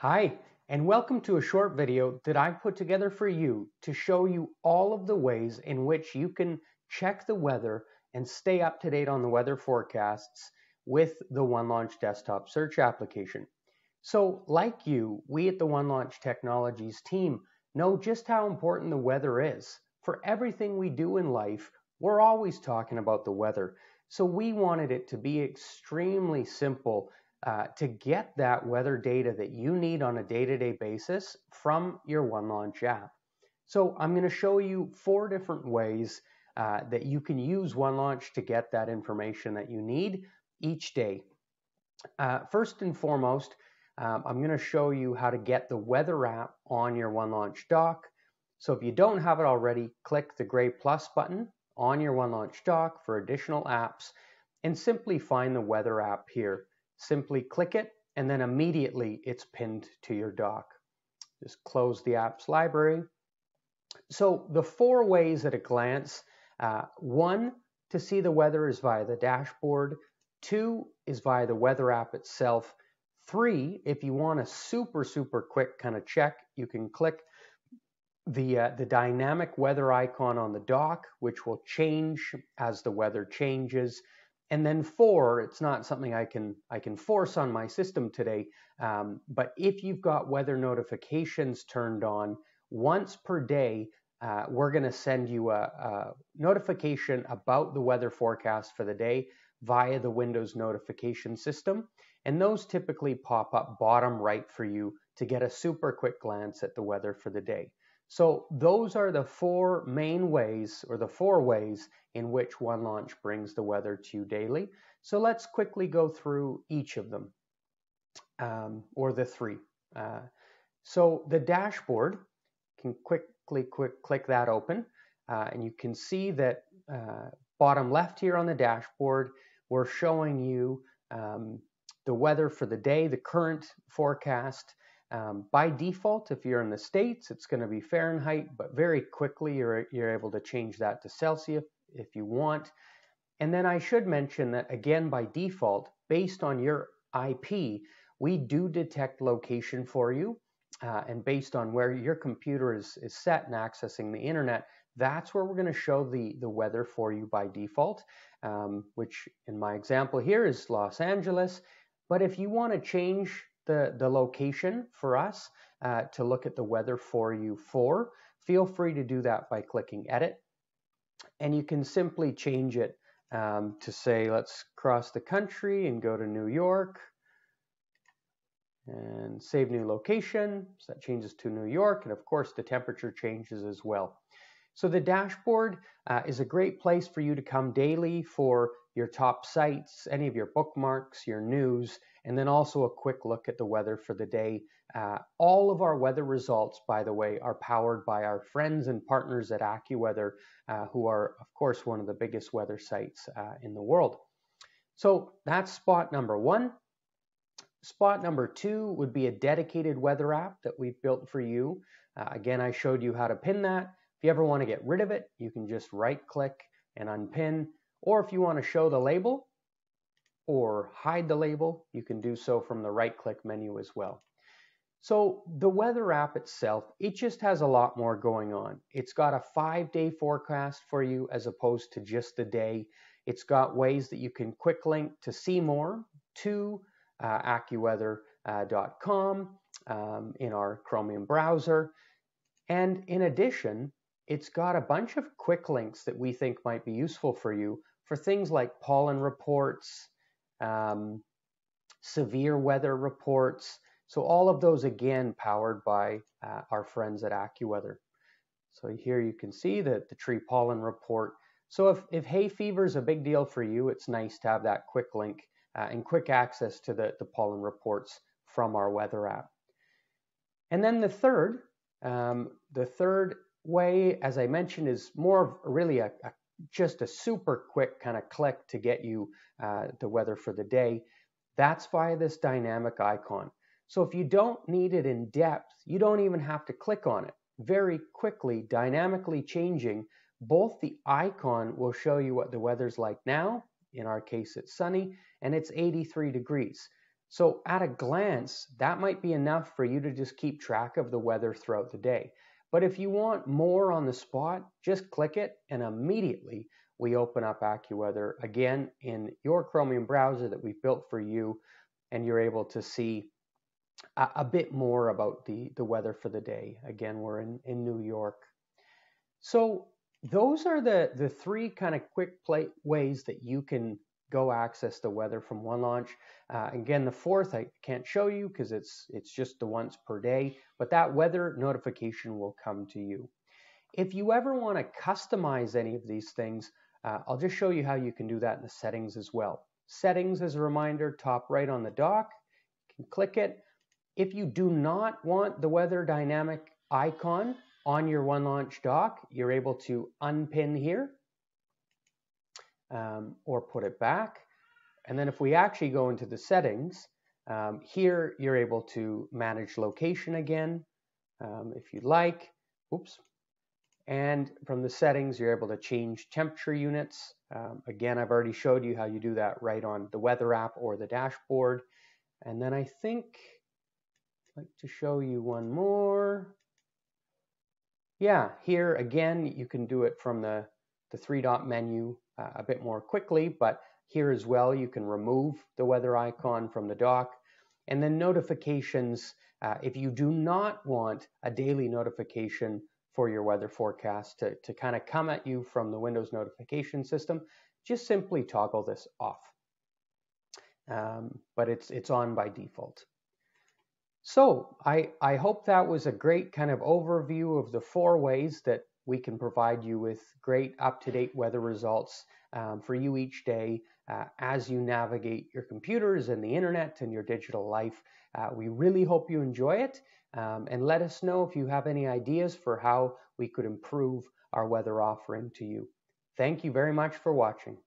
Hi, and welcome to a short video that I put together for you to show you all of the ways in which you can check the weather and stay up to date on the weather forecasts with the OneLaunch desktop search application. So, like you, we at the OneLaunch Technologies team know just how important the weather is. For everything we do in life, we're always talking about the weather. So we wanted it to be extremely simple to get that weather data that you need on a day-to-day basis from your OneLaunch app. So I'm going to show you 4 different ways that you can use OneLaunch to get that information that you need each day. First and foremost, I'm going to show you how to get the weather app on your OneLaunch dock. So if you don't have it already, click the gray plus button on your OneLaunch dock for additional apps and simply find the weather app here. Simply click it and then immediately it's pinned to your dock. Just close the apps library. So the 4 ways at a glance, 1, to see the weather is via the dashboard. 2 is via the weather app itself. 3, if you want a super quick kind of check, you can click the dynamic weather icon on the dock, which will change as the weather changes. And then 4, it's not something I can force on my system today, but if you've got weather notifications turned on, once per day, we're going to send you a notification about the weather forecast for the day via the Windows notification system. And those typically pop up bottom right for you to get a super quick glance at the weather for the day. So those are the 4 main ways, or the 4 ways in which OneLaunch brings the weather to you daily. So let's quickly go through each of them, or the 3. So the dashboard, can quickly click that open, and you can see that bottom left here on the dashboard, we're showing you the weather for the day, the current forecast. By default, if you're in the States, it's going to be Fahrenheit, but very quickly you're able to change that to Celsius if you want. And then I should mention that, again, by default, based on your IP, we do detect location for you. And based on where your computer is set and accessing the internet, that's where we're going to show the weather for you by default, which in my example here is Los Angeles. But if you want to change the location for us to look at the weather for you feel free to do that by clicking Edit. And you can simply change it to say, let's cross the country and go to New York and save new location. So that changes to New York, and of course the temperature changes as well. So the dashboard is a great place for you to come daily for your top sites, any of your bookmarks, your news, and then also a quick look at the weather for the day. All of our weather results, by the way, are powered by our friends and partners at AccuWeather, who are, of course, one of the biggest weather sites in the world. So that's spot number 1. Spot number 2 would be a dedicated weather app that we've built for you. Again, I showed you how to pin that. If you ever want to get rid of it, you can just right-click and unpin. Or if you want to show the label or hide the label, you can do so from the right-click menu as well. So the weather app itself, it just has a lot more going on. It's got a 5-day forecast for you as opposed to just the day. It's got ways that you can quick link to see more to AccuWeather.com in our Chromium browser. And in addition, it's got a bunch of quick links that we think might be useful for you for things like pollen reports, severe weather reports. So all of those, again, powered by our friends at AccuWeather. So here you can see the tree pollen report. So if hay fever is a big deal for you, it's nice to have that quick link and quick access to the pollen reports from our weather app. And then the third way, as I mentioned, is more of really just a super quick kind of click to get you the weather for the day. That's via this dynamic icon. So if you don't need it in depth, you don't even have to click on it. Very quickly, dynamically changing, both the icon will show you what the weather's like now. In our case, it's sunny, and it's 83 degrees. So at a glance, that might be enough for you to just keep track of the weather throughout the day. But if you want more on the spot, just click it and immediately we open up AccuWeather again in your Chromium browser that we've built for you, and you're able to see a bit more about the weather for the day. Again, we're in New York. So those are the three kind of quick ways that you can go access the weather from OneLaunch. Again, the fourth I can't show you because it's just the once per day, but that weather notification will come to you. If you ever want to customize any of these things, I'll just show you how you can do that in the settings as well. Settings, as a reminder, top right on the dock. You can click it. If you do not want the weather dynamic icon on your OneLaunch dock, you're able to unpin here or put it back. And then if we actually go into the settings, here you're able to manage location again, if you like. Oops. And from the settings, you're able to change temperature units. Again, I've already showed you how you do that right on the weather app or the dashboard. And then I think I'd like to show you one more. Yeah, here again, you can do it from the three-dot menu a bit more quickly, but here as well, you can remove the weather icon from the dock. And then notifications, if you do not want a daily notification for your weather forecast to kind of come at you from the Windows notification system, just simply toggle this off. But it's on by default. So I hope that was a great kind of overview of the 4 ways that we can provide you with great up-to-date weather results for you each day as you navigate your computers and the internet and your digital life. We really hope you enjoy it, and let us know if you have any ideas for how we could improve our weather offering to you. Thank you very much for watching.